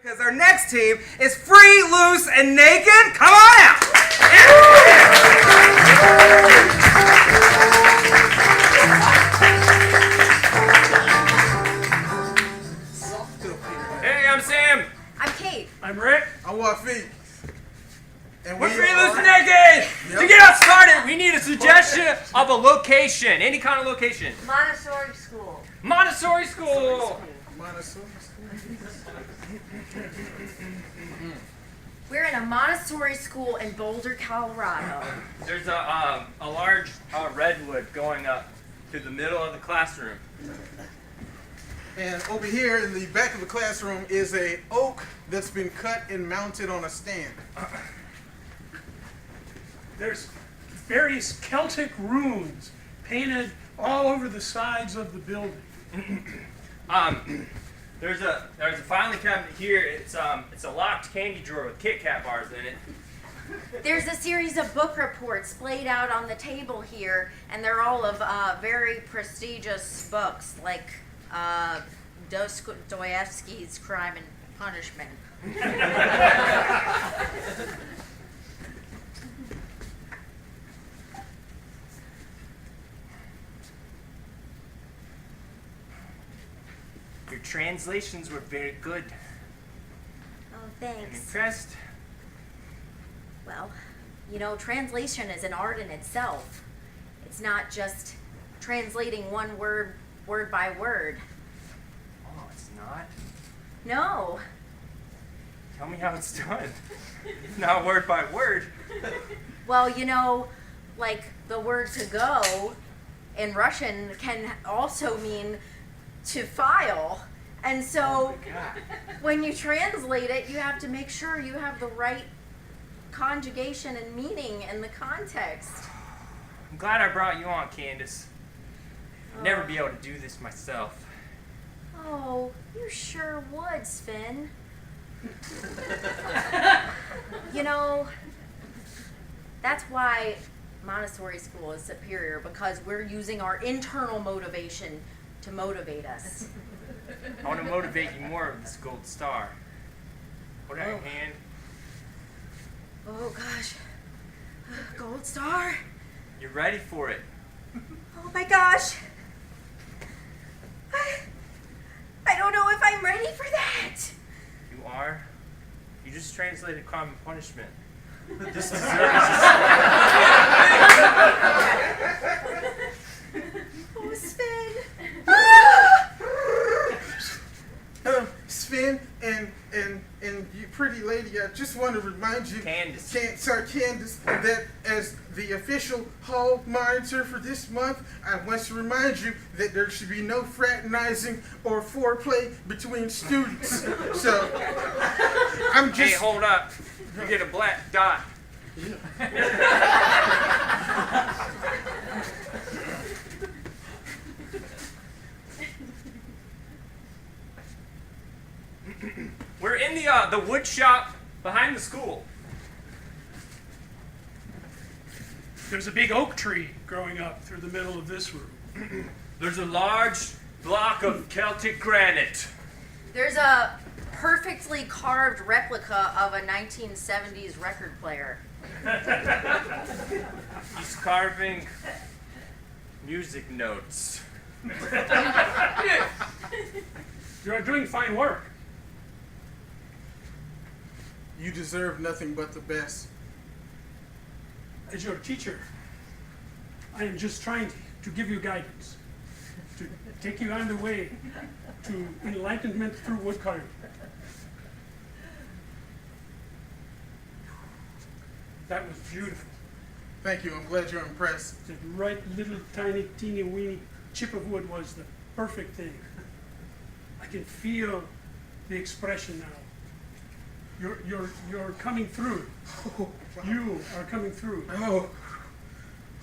Because our next team is free, loose, and naked. Come on out! Hey, I'm Sam. I'm Kate. I'm Rick. I'm Wafi. And We're free, loose, and naked! Yep. To get us started, we need a suggestion of a location. Any kind of location. Montessori school. Montessori school. Montessori school. We're in a Montessori school in Boulder, Colorado. There's a large redwood going up to the middle of the classroom. And over here in the back of the classroom is a oak that's been cut and mounted on a stand. There's various Celtic runes painted all over the sides of the building. There's a filing cabinet here. It's a locked candy drawer with Kit Kat bars in it. There's a series of book reports laid out on the table here, and they're all of very prestigious books, like Dostoevsky's Crime and Punishment. Your translations were very good. Oh, I'm thanks. impressed. Well, you know, translation is an art in itself. It's not just translating one word by word. Oh, it's not? No. Tell me how it's done. Not word by word. Well, you know, like the word to go in Russian can also mean to file. And so when you translate it, you have to make sure you have the right conjugation and meaning in the context. I'm glad I brought you on, Candace. I'd never be able to do this myself. Oh, you sure would, Sven. You know, that's why Montessori school is superior, because we're using our internal motivation to motivate us. I want to motivate you more with this gold star. Hold out your hand. Oh gosh. Gold star? You're ready for it. Oh my gosh. I don't know if I'm ready for that. You are? You just translated Crime and Punishment. This deserves Oh, Sven. Sven and you pretty lady, I just want to remind you, Candace, that as the official hall monitor for this month, I want to remind you that there should be no fraternizing or foreplay between students. So, I'm just... Hey, hold up. You get a black dot. We're in the wood shop behind the school. There's a big oak tree growing up through the middle of this room. There's a large block of Celtic granite. There's a perfectly carved replica of a 1970s record player. He's carving music notes. You're doing fine work. You deserve nothing but the best. As your teacher, I am just trying to give you guidance, to take you on the way to enlightenment through woodcarving. That was beautiful. Thank you. I'm glad you're impressed. The right little tiny teeny weeny chip of wood was the perfect thing. I can feel the expression now. You're coming through. Oh, wow. You are coming through. Oh,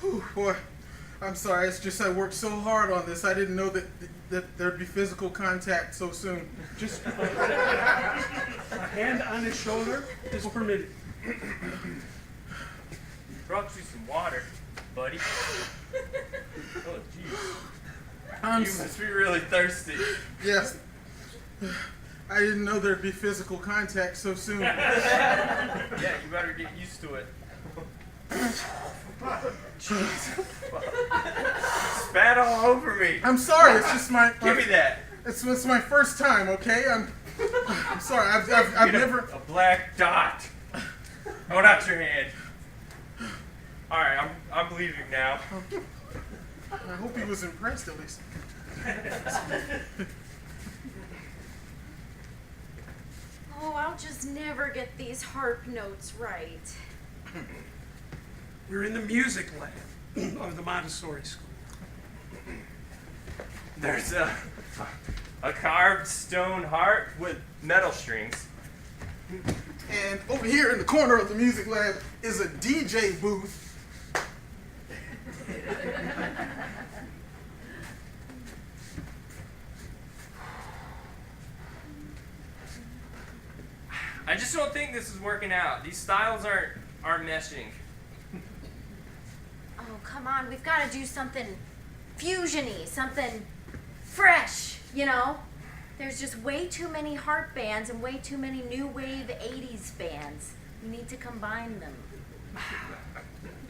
whew, boy, I'm sorry. It's just I worked so hard on this. I didn't know that there'd be physical contact so soon. Just a hand on his shoulder is permitted. Brought you some water, buddy. Oh, jeez. You must be really thirsty. Yes. I didn't know there'd be physical contact so soon. Yeah, you better get used to it. Jeez. Spat all over me. I'm sorry, it's just my... Give me that. It's my first time, okay? I'm sorry, I've Get never... a black dot. Hold out your hand. All right, I'm leaving now. I hope he was impressed at least. Oh, I'll just never get these harp notes right. We're in the music lab of the Montessori school. There's a carved stone harp with metal strings. And over here in the corner of the music lab is a DJ booth. I just don't think this is working out. These styles aren't meshing. Oh, come on. We've got to do something fusion-y, something fresh, you know? There's just way too many harp bands and way too many new wave 80s bands. We need to combine them.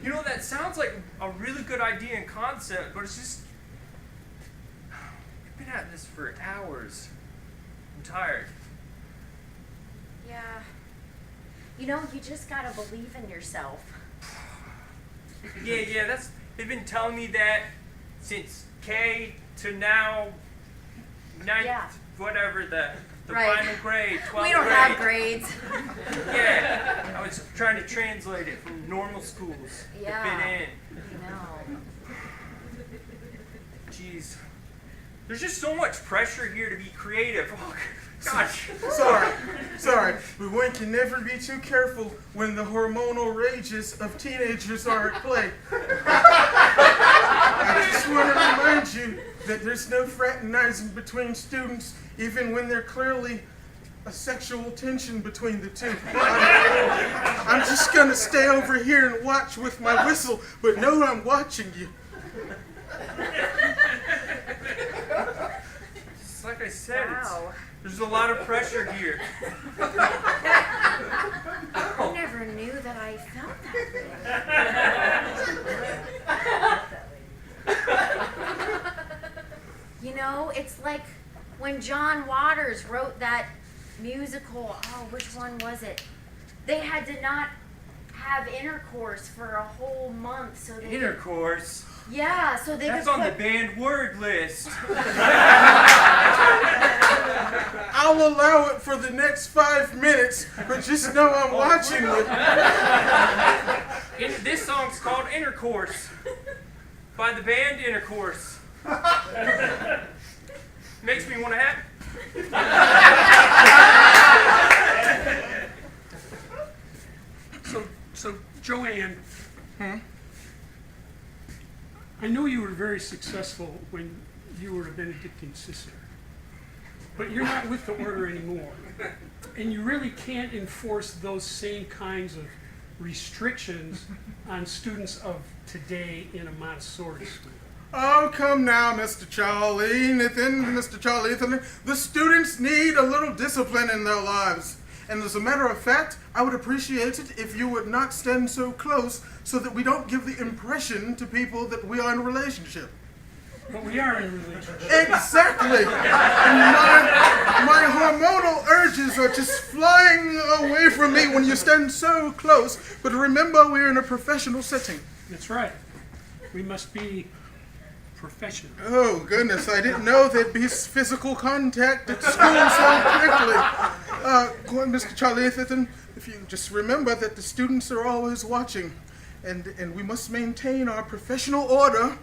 You know, that sounds like a really good idea and concept, but it's just... We've been at this for hours. I'm tired. Yeah. You know, you just got to believe in yourself. Yeah, they've been telling me that since K to now, ninth, Yeah. whatever, the Right. final grade, 12th We don't grade. have grades. Yeah, I was trying to translate it from normal schools Yeah. to fit in. I know. Jeez. There's just so much pressure here to be creative. Oh, gosh. Sorry, but one can never be too careful when the hormonal rages of teenagers are at play. I just want to remind you that there's no fraternizing between students, even when there's clearly a sexual tension between the two. I'm just going to stay over here and watch with my whistle, but know I'm watching you. Just like I said, Wow. there's a lot of pressure here. I never knew that I felt that way. You know, it's like when John Waters wrote that musical, oh, which one was it? They had to not have intercourse for a whole month, so they Intercourse. yeah, so they That's could on the put, banned word list. I'll allow it for the next 5 minutes, but just know I'm watching you. This song's called Intercourse by the band Intercourse. Makes me want to have. So Joanne, I know you were very successful when you were a Benedictine sister, but you're not with the order anymore. And you really can't enforce those same kinds of restrictions on students of today in a Montessori school. Oh, come now, Mr. Charlie, Mr. Charlie. The students need a little discipline in their lives. And as a matter of fact, I would appreciate it if you would not stand so close so that we don't give the impression to people that we are in a relationship. But we are in a relationship. Exactly. And my hormonal urges are just flying away from me when you stand so close. But remember, we're in a professional setting. That's right. We must be professional. Oh, goodness, I didn't know there'd be physical contact at school so quickly. Mr. Charlie Atherton, if you just remember that the students are always watching, and we must maintain our professional order.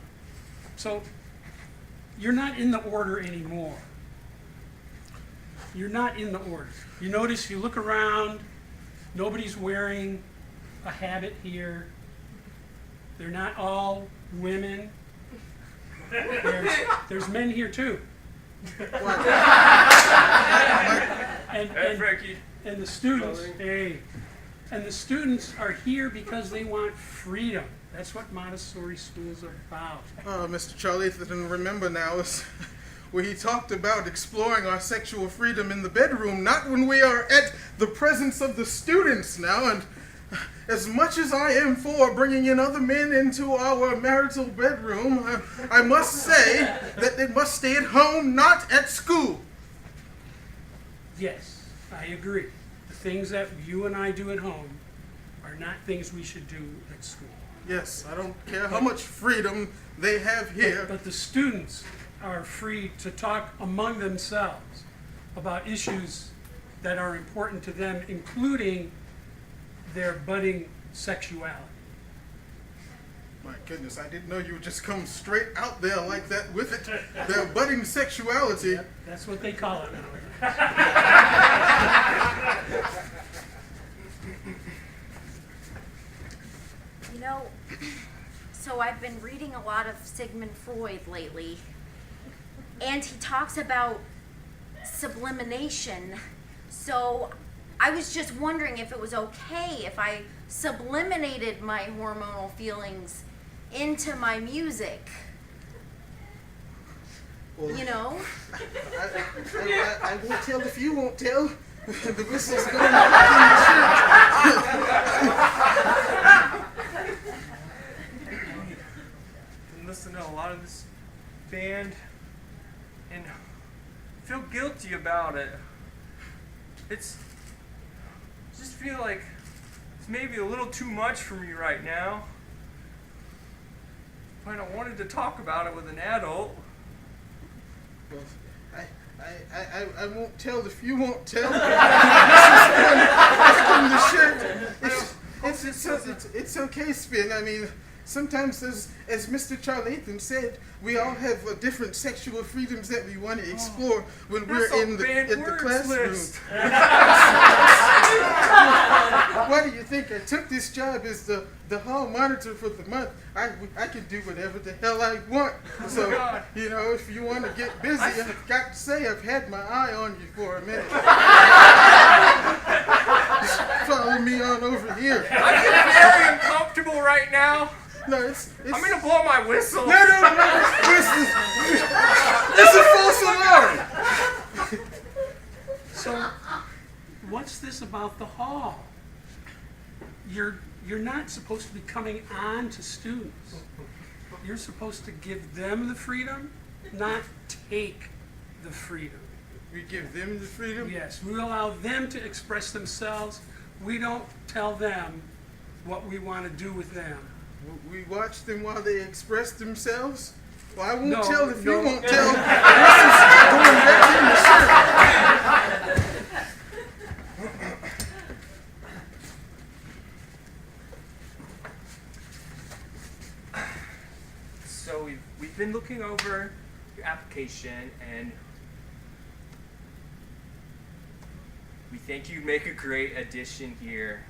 So, you're not in the order anymore. You're not in the order. You notice, you look around, nobody's wearing a habit here. They're not all women. There's men here too. And the students, and the students are here because they want freedom. That's what Montessori schools are about. Mr. Charlie, remember now, where he talked about exploring our sexual freedom in the bedroom, not when we are at the presence of the students now. And as much as I am for bringing in other men into our marital bedroom, I must say that they must stay at home, not at school. Yes, I agree. The things that you and I do at home are not things we should do at school. Yes, I don't care how much freedom they have here. But the students are free to talk among themselves about issues that are important to them, including their budding sexuality. My goodness, I didn't know you would just come straight out there like that with it. Their budding sexuality. Yep, that's what they call it now. You know, so I've been reading a lot of Sigmund Freud lately, and he talks about sublimination. So I was just wondering if it was okay if I subliminated my hormonal feelings into my music. Well, You know? I won't tell if you won't tell. The whistle's going off in the Been listening to a lot of this band and feel guilty about it. Just feel like it's maybe a little too much for me right now. But I wanted to talk about it with an adult. Well, I won't tell if you won't tell. It's okay, Spin. I mean, sometimes, as Mr. Charlathan said, we all have different sexual freedoms that we want to explore when we're in the classroom. Why do you think I took this job as the hall monitor for the month? I can do whatever the hell I want. So, you know, if you want to get busy, I've got to say I've had my eye on you for a minute. Follow me on over here. I'm getting very uncomfortable right now. No, it's I'm gonna blow my whistle. No, this is false alarm. So, what's this about the hall? You're not supposed to be coming on to students. You're supposed to give them the freedom, not take the freedom. We give them the freedom? Yes, we allow them to express themselves. We don't tell them what we want to do with them. We watch them while they express themselves? Well, I won't No, tell if no. you won't tell. This is going back in the shirt. So we've been looking over your application, and we think you make a great addition here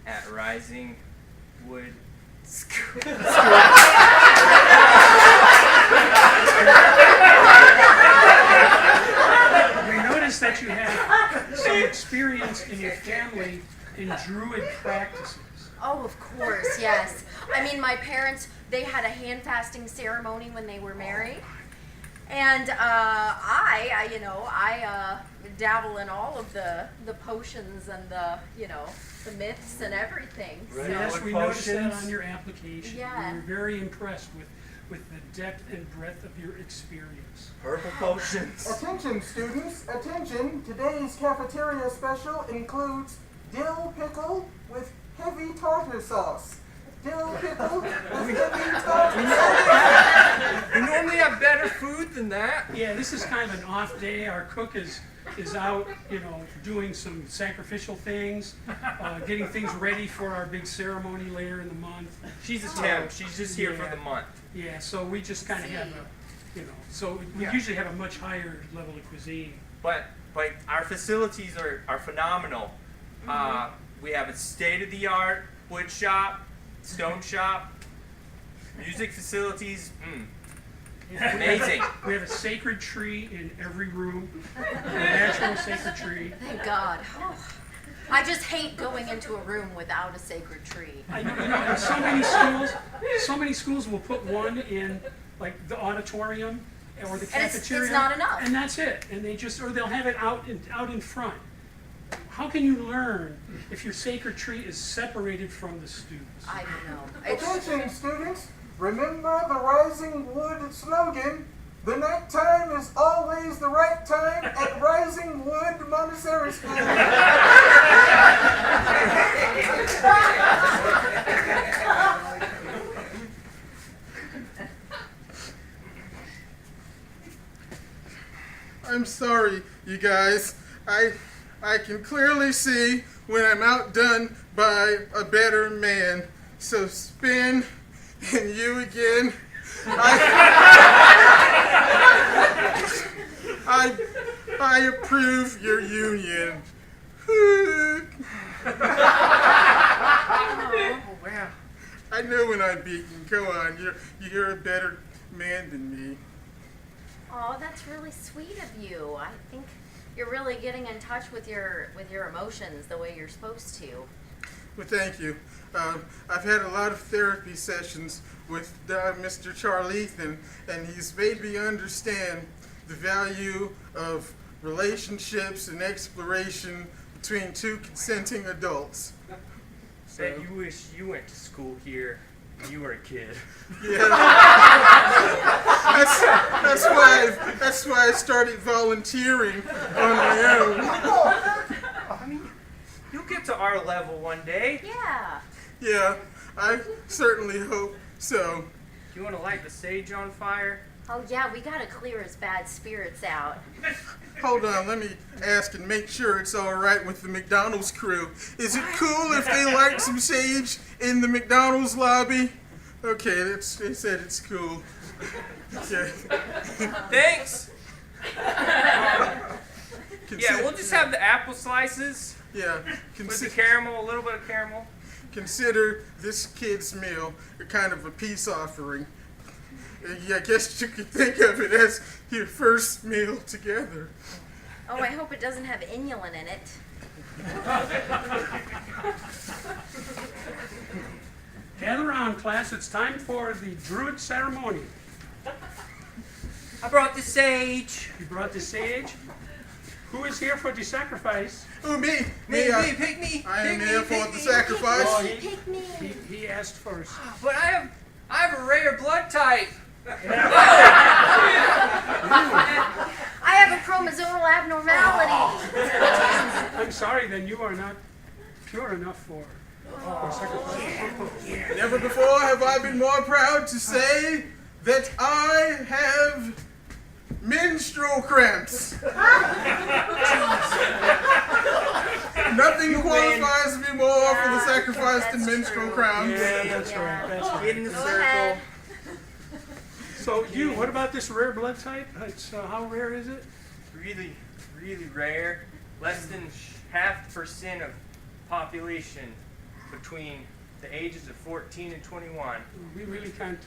at Rising Wood School. We noticed that you have some experience in your family in Druid practices. Oh, of course, yes. I mean, my parents, they had a hand fasting ceremony when they were married. And I dabble in all of the potions and the myths and everything. Right. So, Yes, we noticed that Potions. on your application. Yeah. We were very impressed with the depth and breadth of your experience. Purple potions. Attention, students. Attention. Today's cafeteria special includes dill pickle with heavy tartar sauce. Dill pickle with heavy tartar sauce. We normally have better food than that. Yeah, this is kind of an off day. Our cook is out, doing some sacrificial things, getting things ready for our big ceremony later in the month. She's a temp. She's just here for the month. Yeah, so we just kind of have so we usually have a much higher level of cuisine. But our facilities are phenomenal. We have a state-of-the-art wood shop, stone shop, music facilities. Amazing. We have a sacred tree in every room, a natural sacred tree. thank God. Oh, I just hate going into a room without a sacred tree. I know, and so many schools will put one in like the auditorium, or the And it's cafeteria. not enough. And that's it. And or they'll have it out in front. How can you learn if your sacred tree is separated from the students? I don't know. Attention, students. Remember the Rising Wood slogan. The night time is always the right time at Rising Wood Montessori School. I'm sorry, you guys. I can clearly see when I'm outdone by a better man. So spin and you again. I approve your union. Oh, wow. I know when I'm beaten. Go on, you're a better man than me. Oh, that's really sweet of you. I think you're really getting in touch with your emotions the way you're supposed to. Well, thank you. I've had a lot of therapy sessions with Mr. Charlethan, and he's made me understand the value of relationships and exploration between two consenting adults. Bet you wish you went to school here when you were a kid. Yeah. That's why I started volunteering on my own. I mean, you'll get to our level one day. Yeah. Yeah, I certainly hope so. Do you want to light the sage on fire? Oh yeah, we gotta clear his bad spirits out. Hold on, let me ask and make sure it's all right with the McDonald's crew. Is it cool if they light some sage in the McDonald's lobby? Okay, they said it's cool. Okay. Thanks. Consi- Yeah, we'll just have the apple slices Yeah. with the caramel, a little bit of caramel. Consider this kid's meal a kind of a peace offering. I guess you could think of it as your first meal together. Oh, I hope it doesn't have inulin in it. Gather around, class. It's time for the Druid ceremony. I brought the sage. You brought the sage. Who is here for the sacrifice? Oh, me! Me, I pick me. I am pick here me, for pick the me. sacrifice. Oh, Pick me. he asked first. But I have a rare blood type. I have a chromosomal abnormality. I'm sorry, then you are not pure enough for sacrifice. Never before have I been more proud to say that I have menstrual cramps. Nothing qualifies me more for the sacrifice than menstrual cramps. Yeah, that's right. That's right. Get in the Go circle. ahead. So what about this rare blood type? It's, how rare is it? Really, really rare. Less than 0.5% of population between the ages of 14 and 21. We really can't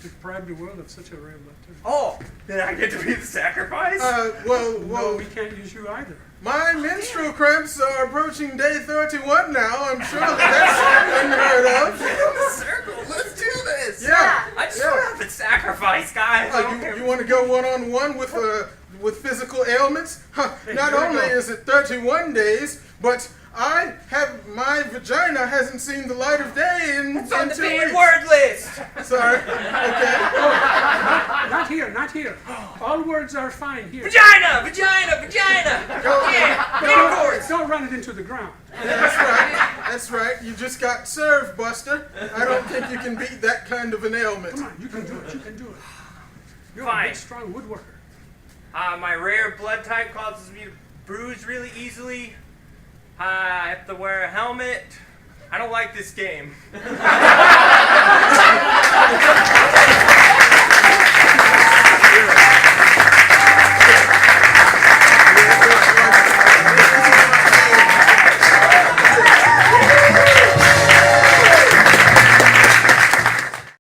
deprive the world of such a rare blood type. Oh, then I get to be the sacrifice? Well, No, we can't use you either. my menstrual cramps are approaching day 31 now. I'm sure that's unheard of. the circle. Let's do this. Yeah. I just want to have the sacrifice, guys. I don't care. You want to go one-on-one with physical ailments? Huh. Not only is it 31 days, but my vagina hasn't seen the light of day in It's on the 2 banned weeks. word list. Sorry. Okay. Not here, not here. All words are fine here. Vagina, vagina, vagina. Yeah, intercourse. Don't run it into the ground. That's right. That's right. You just got served, Buster. I don't think you can beat that kind of an ailment. Come on, you can do it. You can do it. You're Fine. a big, strong woodworker. My rare blood type causes me to bruise really easily. I have to wear a helmet. I don't like this game.